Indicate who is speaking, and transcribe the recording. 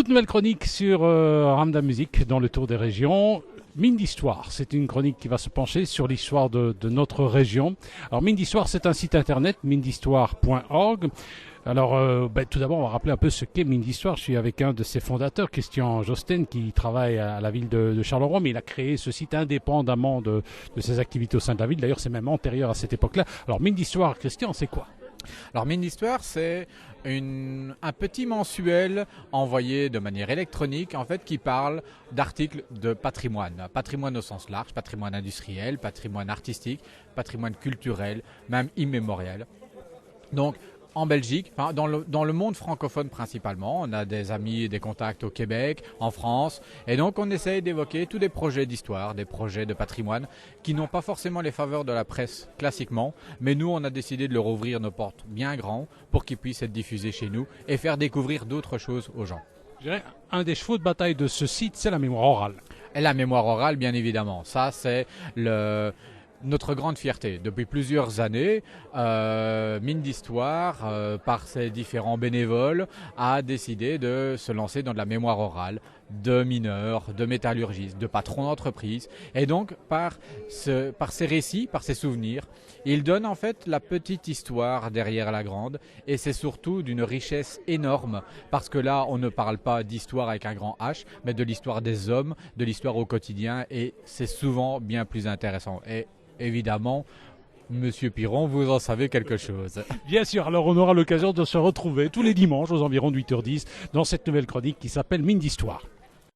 Speaker 1: Toute nouvelle chronique sur Ramda Music dans le tour des régions. Mine d'Histoire, c'est une chronique qui va se pencher sur l'histoire de notre région. Alors Mine d'Histoire, c'est un site internet, minedhistoire.org. Alors, tout d'abord, on va rappeler un peu ce qu'est Mine d'Histoire. Je suis avec un de ses fondateurs, Christian Josten, qui travaille à la ville de Charleroi, mais il a créé ce site indépendamment de ses activités au sein de la ville. D'ailleurs, c'est même antérieur à cette époque-là. Alors, Mine d'Histoire, Christian, c'est quoi?
Speaker 2: Alors Mine d'Histoire, c'est un petit mensuel envoyé de manière électronique en fait qui parle d'articles de patrimoine. Patrimoine au sens large, patrimoine industriel, patrimoine artistique, patrimoine culturel, même immémorial. Donc en Belgique, dans le monde francophone principalement, on a des amis et des contacts au Québec, en France, et donc on essaye d'évoquer tous des projets d'histoire, des projets de patrimoine qui n'ont pas forcément les faveurs de la presse classiquement, mais nous on a décidé de leur ouvrir nos portes bien grands pour qu'ils puissent être diffusés chez nous et faire découvrir d'autres choses aux gens.
Speaker 1: Je dirais, un des chevaux de bataille de ce site, c'est la mémoire orale.
Speaker 2: Et la mémoire orale, bien évidemment, ça c'est notre grande fierté. Depuis plusieurs années, Mine d'Histoire, par ses différents bénévoles, a décidé de se lancer dans de la mémoire orale de mineurs, de métallurgistes, de patrons d'entreprise. Et donc, par ses récits, par ses souvenirs, il donne en fait la petite histoire derrière la grande. Et c'est surtout d'une richesse énorme, parce que là, on ne parle pas d'histoire avec un grand H, mais de l'histoire des hommes, de l'histoire au quotidien. Et c'est souvent bien plus intéressant. Et évidemment, Monsieur Piron, vous en savez quelque chose.
Speaker 1: Bien sûr, alors on aura l'occasion de se retrouver tous les dimanches aux environs de 8h10 dans cette nouvelle chronique qui s'appelle Mine d'Histoire.